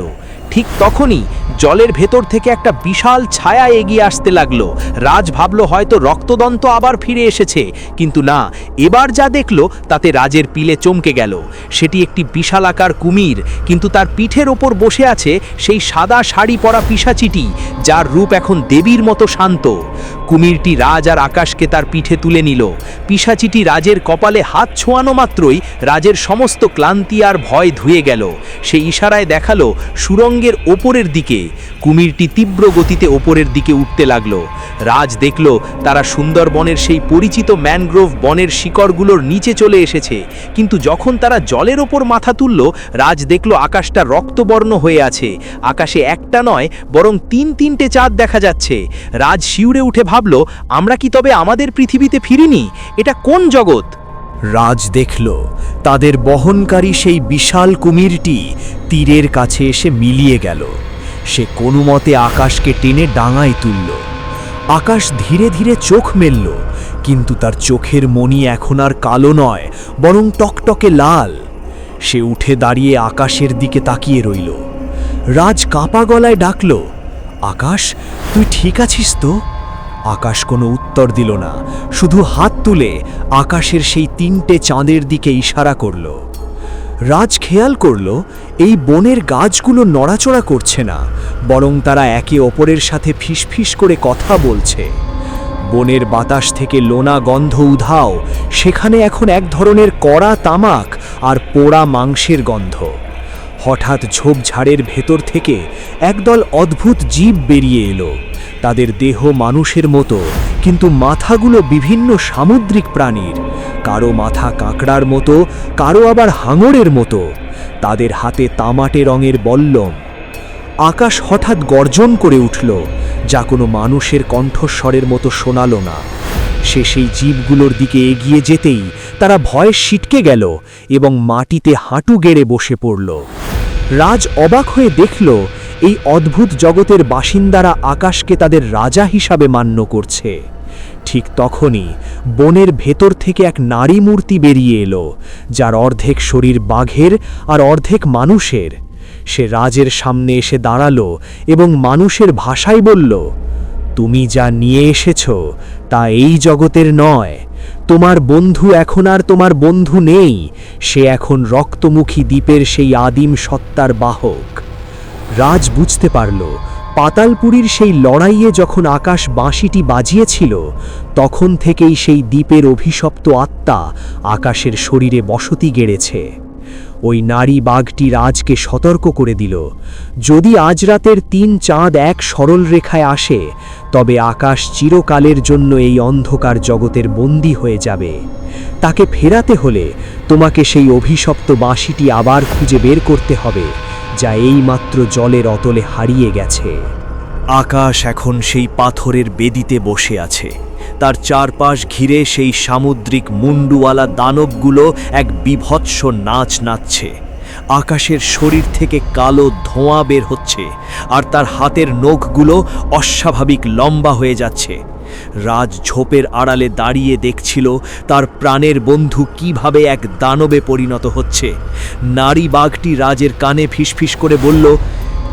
S3: ঠিক তখনই জলের ভেতর থেকে একটা বিশাল ছায়া এগিয়ে আসতে লাগলো। রাজ ভাবল হয়তো রক্তদন্ত আবার ফিরে এসেছে, কিন্তু না, এবার যা দেখল তাতে রাজের পিলে চমকে গেল। সেটি একটি বিশালাকার কুমির, কিন্তু তার পিঠের ওপর বসে আছে সেই সাদা শাড়ি পরা পিশাচিটি, যার রূপ এখন দেবীর মতো শান্ত। কুমিরটি রাজ আর আকাশকে তার পিঠে তুলে নিল। পিশাচিটি রাজের কপালে হাত ছোঁয়ানো মাত্রই রাজের সমস্ত ক্লান্তি আর ভয় ধুয়ে গেল। সে ইশারায় দেখালো সুড়ঙ্গের ওপরের দিকে। কুমিরটি তীব্র গতিতে ওপরের দিকে উঠতে লাগলো। রাজ দেখল তারা সুন্দরবনের সেই পরিচিত ম্যানগ্রোভ বনের শিকড়গুলোর নিচে চলে এসেছে, কিন্তু যখন তারা জলের ওপর মাথা তুলল, রাজ দেখল আকাশটা রক্তবর্ণ হয়ে আছে। আকাশে একটা নয়, বরং তিনটে চাঁদ দেখা যাচ্ছে। রাজ শিউরে উঠে ভাবল, আমরা কি তবে আমাদের পৃথিবীতে ফিরিনি? এটা কোন জগৎ?
S2: রাজ দেখল তাদের বহনকারী সেই বিশাল কুমিরটি তীরের কাছে এসে মিলিয়ে গেল। সে কোনো মতে আকাশকে টেনে ডাঙায় তুলল। আকাশ ধীরে ধীরে চোখ মেলল, কিন্তু তার চোখের মণি এখন আর কালো নয়, বরং টকটকে লাল। সে উঠে দাঁড়িয়ে আকাশের দিকে তাকিয়ে রইল। রাজ কাঁপা গলায় ডাকল, আকাশ, তুই ঠিক আছিস তো? আকাশ কোনো উত্তর দিল না, শুধু হাত তুলে আকাশের সেই তিনটে চাঁদের দিকে ইশারা করল। রাজ খেয়াল করল এই বনের গাছগুলো নড়াচড়া করছে না, বরং তারা একে অপরের সাথে ফিসফিস করে কথা বলছে। বনের বাতাস থেকে লোনা গন্ধ উধাও, সেখানে এখন এক ধরনের কড়া তামাক আর পোড়া মাংসের গন্ধ। হঠাৎ ঝোপঝাড়ের ভেতর থেকে একদল অদ্ভুত জীব বেরিয়ে এলো। তাদের দেহ মানুষের মতো, কিন্তু মাথাগুলো বিভিন্ন সামুদ্রিক প্রাণীর। কারো মাথা কাঁকড়ার মতো, কারো আবার হাঙরের মতো। তাদের হাতে তামাটে রঙের বল্লম। আকাশ হঠাৎ গর্জন করে উঠল, যা কোনো মানুষের কণ্ঠস্বরের মতো শোনালো না। সে সেই জীবগুলোর দিকে এগিয়ে যেতেই তারা ভয়ে ছিটকে গেল এবং মাটিতে হাঁটু গেড়ে বসে পড়ল। রাজ অবাক হয়ে দেখল এই অদ্ভুত জগতের বাসিন্দারা আকাশকে তাদের রাজা হিসাবে মান্য করছে। ঠিক তখনই বনের ভেতর থেকে এক নারী মূর্তি বেরিয়ে এলো, যার অর্ধেক শরীর বাঘের আর অর্ধেক মানুষের। সে রাজের সামনে এসে দাঁড়ালো এবং মানুষের ভাষায় বলল, তুমি যা নিয়ে এসেছ তা এই জগতের নয়। তোমার বন্ধু এখন আর তোমার বন্ধু নেই, সে এখন রক্তমুখী দ্বীপের সেই আদিম সত্তার বাহক। রাজ বুঝতে পারল, পাতালপুরীর সেই লড়াইয়ে যখন আকাশ বাঁশিটি বাজিয়েছিল, তখন থেকেই সেই দ্বীপের অভিশপ্ত আত্মা আকাশের শরীরে বসতি গেড়েছে। ওই নারী বাঘটি রাজকে সতর্ক করে দিল, যদি আজ রাতের 3 চাঁদ এক সরল রেখায় আসে, তবে আকাশ চিরকালের জন্য এই অন্ধকার জগতের বন্দী হয়ে যাবে। তাকে ফেরাতে হলে তোমাকে সেই অভিশপ্ত বাঁশিটি আবার খুঁজে বের করতে হবে, যা এইমাত্র জলের অতলে হারিয়ে গেছে। আকাশ এখন সেই পাথরের বেদিতে বসে আছে। তার চারপাশ ঘিরে সেই সামুদ্রিক মুন্ডুওয়ালা দানবগুলো এক বীভৎস নাচ নাচছে। আকাশের শরীর থেকে কালো ধোঁয়া বের হচ্ছে, আর তার হাতের নখগুলো অস্বাভাবিক লম্বা হয়ে যাচ্ছে। রাজ ঝোপের আড়ালে দাঁড়িয়ে দেখছিল তার প্রাণের বন্ধু কিভাবে এক দানবে পরিণত হচ্ছে। নারী বাঘটি রাজের কানে ফিসফিস করে বলল,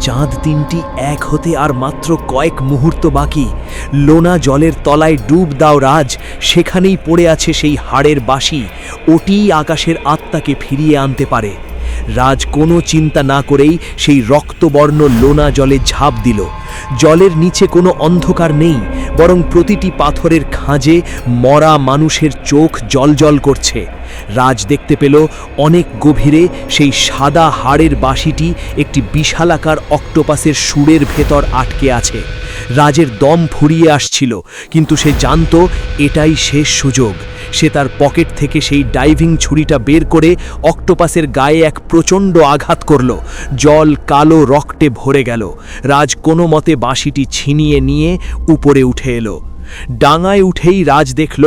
S2: চাঁদ 3টি এক হতে আর মাত্র কয়েক মুহূর্ত বাকি। লোনা জলের তলায় ডুব দাও রাজ, সেখানেই পড়ে আছে সেই হাড়ের বাঁশি, ওটিই আকাশের আত্মাকে ফিরিয়ে আনতে পারে। রাজ কোনো চিন্তা না করেই সেই রক্তবর্ণ লোনা জলে ঝাঁপ দিল। জলের নিচে কোনো অন্ধকার নেই, বরং প্রতিটি পাথরের খাঁজে মরা মানুষের চোখ জ্বলজ্বল করছে। রাজ দেখতে পেল অনেক গভীরে সেই সাদা হাড়ের বাঁশিটি একটি বিশালাকার অক্টোপাসের সুরের ভেতর আটকে আছে। রাজের দম ফুরিয়ে আসছিল, কিন্তু সে জানত এটাই শেষ সুযোগ। সে তার পকেট থেকে সেই ডাইভিং ছুরিটা বের করে অক্টোপাসের গায়ে এক প্রচণ্ড আঘাত করল। জল কালো রক্তে ভরে গেল। রাজ কোনো মতে বাঁশিটি ছিনিয়ে নিয়ে উপরে উঠে এলো। ডাঙায় উঠেই রাজ দেখল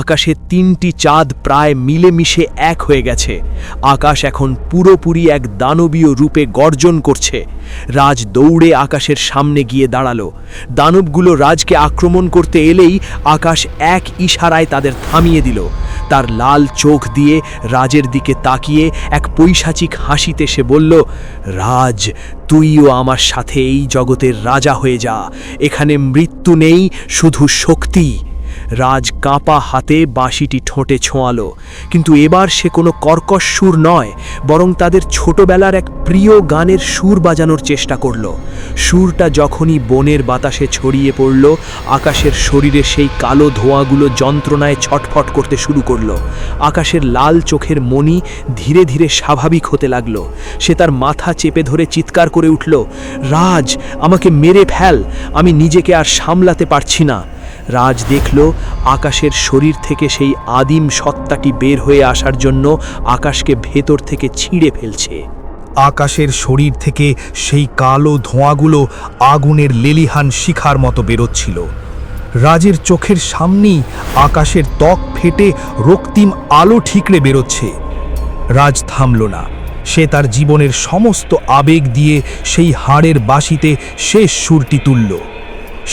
S2: আকাশে 3টি চাঁদ প্রায় মিলেমিশে এক হয়ে গেছে। আকাশ এখন পুরোপুরি এক দানবীয় রূপে গর্জন করছে। রাজ দৌড়ে আকাশের সামনে গিয়ে দাঁড়ালো। দানবগুলো রাজকে আক্রমণ করতে এলেই আকাশ এক ইশারায় তাদের থামিয়ে দিল। তার লাল চোখ দিয়ে রাজের দিকে তাকিয়ে এক পৈশাচিক হাসিতে সে বলল, রাজ, তুইও আমার সাথে এই জগতের রাজা হয়ে যা। এখানে মৃত্যু নেই, শুধু শক্তি। রাজ কাঁপা হাতে বাঁশিটি ঠোঁটে ছোঁয়ালো, কিন্তু এবার সে কোনো কর্কশ সুর নয়, বরং তাদের ছোটবেলার এক প্রিয় গানের সুর বাজানোর চেষ্টা করল। সুরটা যখনই বনের বাতাসে ছড়িয়ে পড়ল, আকাশের শরীরে সেই কালো ধোঁয়াগুলো যন্ত্রণায় ছটফট করতে শুরু করল। আকাশের লাল চোখের মণি ধীরে ধীরে স্বাভাবিক হতে লাগলো। সে তার মাথা চেপে ধরে চিৎকার করে উঠল, রাজ, আমাকে মেরে ফেল, আমি নিজেকে আর সামলাতে পারছি না। রাজ দেখল আকাশের শরীর থেকে সেই আদিম সত্তাটি বের হয়ে আসার জন্য আকাশকে ভেতর থেকে ছিঁড়ে ফেলছে।
S1: আকাশের শরীর থেকে সেই কালো ধোঁয়াগুলো আগুনের লেলিহান শিখার মতো বেরোচ্ছিল। রাজের চোখের সামনেই আকাশের ত্বক ফেটে রক্তিম আলো ঠিকরে বেরোচ্ছে। রাজ থামল না। সে তার জীবনের সমস্ত আবেগ দিয়ে সেই হাড়ের বাঁশিতে শেষ সুরটি তুলল।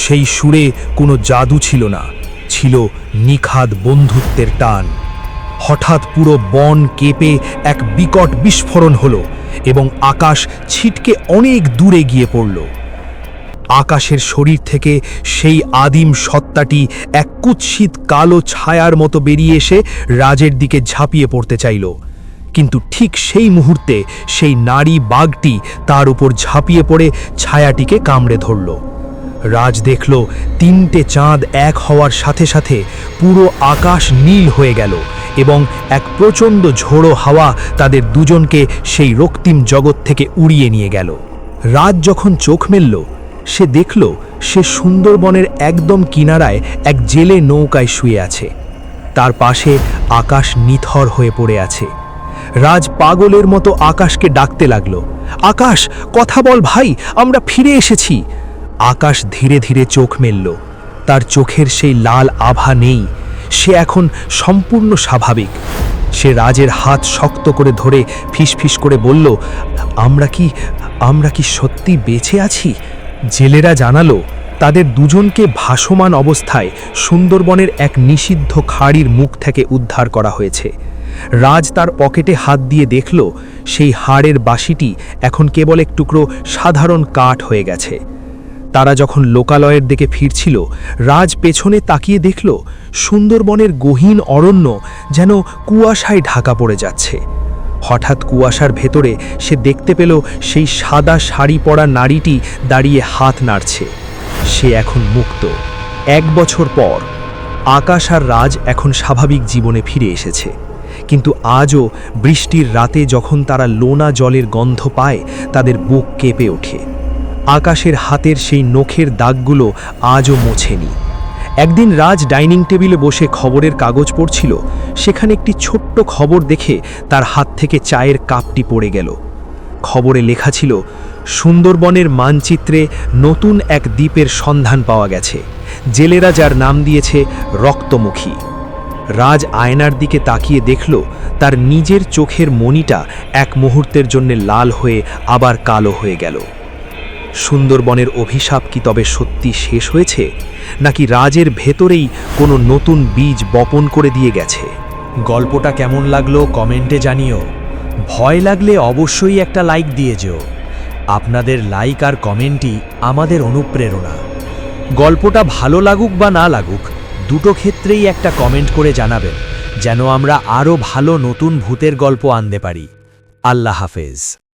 S1: সেই সুরে কোনো জাদু ছিল না, ছিল নিখাদ বন্ধুত্বের টান। হঠাৎ পুরো বন কেঁপে এক বিকট বিস্ফোরণ হলো এবং আকাশ ছিটকে অনেক দূরে গিয়ে পড়ল। আকাশের শরীর থেকে সেই আদিম সত্তাটি এক কুৎসিত কালো ছায়ার মতো বেরিয়ে এসে রাজের দিকে ঝাঁপিয়ে পড়তে চাইল, কিন্তু ঠিক সেই মুহূর্তে সেই নারী বাঘটি তার উপর ঝাঁপিয়ে পড়ে ছায়াটিকে কামড়ে ধরল। রাজ দেখল 3টে চাঁদ এক হওয়ার সাথে সাথে পুরো আকাশ নীল হয়ে গেল এবং এক প্রচণ্ড ঝোড়ো হাওয়া তাদের দুজনকে সেই রক্তিম জগৎ থেকে উড়িয়ে নিয়ে গেল। রাজ যখন চোখ মেলল, সে দেখল সে সুন্দরবনের একদম কিনারায় এক জেলে নৌকায় শুয়ে আছে। তার পাশে আকাশ নিথর হয়ে পড়ে আছে। রাজ পাগলের মতো আকাশকে ডাকতে লাগল, আকাশ, কথা বল ভাই, আমরা ফিরে এসেছি। আকাশ ধীরে ধীরে চোখ মেলল। তার চোখের সেই লাল আভা নেই, সে এখন সম্পূর্ণ স্বাভাবিক।
S2: সে রাজের হাত শক্ত করে ধরে ফিসফিস করে বলল, আমরা কি সত্যি বেঁচে আছি? জেলেরা জানালো তাদের দুজনকে ভাসমান অবস্থায় সুন্দরবনের এক নিষিদ্ধ খাড়ির মুখ থেকে উদ্ধার করা হয়েছে। রাজ তার পকেটে হাত দিয়ে দেখল সেই হাড়ের বাঁশিটি এখন কেবল এক টুকরো সাধারণ কাঠ হয়ে গেছে। তারা যখন লোকালয়ের দিকে ফিরছিল, রাজ পেছনে তাকিয়ে দেখল সুন্দরবনের গহীন অরণ্য যেন কুয়াশায় ঢাকা পড়ে যাচ্ছে। হঠাৎ কুয়াশার ভেতরে সে দেখতে পেল সেই সাদা শাড়ি পরা নারীটি দাঁড়িয়ে হাত নাড়ছে। সে এখন মুক্ত। 1 বছর পর আকাশ আর রাজ এখন স্বাভাবিক জীবনে ফিরে এসেছে। কিন্তু আজও বৃষ্টির রাতে যখন তারা লোনা জলের গন্ধ পায়, তাদের বুক কেঁপে ওঠে। আকাশের হাতের সেই নখের দাগগুলো আজও মোছেনি। একদিন রাজ ডাইনিং টেবিলে বসে খবরের কাগজ পড়ছিল। সেখানে একটি ছোট্ট খবর দেখে তার হাত থেকে চায়ের কাপটি পড়ে গেল। খবরে লেখা ছিল, সুন্দরবনের মানচিত্রে নতুন এক দ্বীপের সন্ধান পাওয়া গেছে। জেলেরা যার নাম দিয়েছে রক্তমুখী। রাজ আয়নার দিকে তাকিয়ে দেখল তার নিজের চোখের মণিটা এক মুহূর্তের জন্য লাল হয়ে আবার কালো হয়ে গেল। সুন্দরবনের অভিশাপ কি তবে সত্যি শেষ হয়েছে, নাকি রাজের ভেতরেই কোনো নতুন বীজ বপন করে দিয়ে গেছে?
S4: গল্পটা কেমন লাগলো কমেন্টে জানিও। ভয় লাগলে অবশ্যই একটা লাইক দিয়ে যেও। আপনাদের লাইক আর কমেন্টই আমাদের অনুপ্রেরণা। গল্পটা ভালো লাগুক বা না লাগুক, দুটো ক্ষেত্রেই একটা কমেন্ট করে জানাবেন, যেন আমরা আরও ভালো নতুন ভূতের গল্প আনতে পারি। আল্লাহ হাফেজ।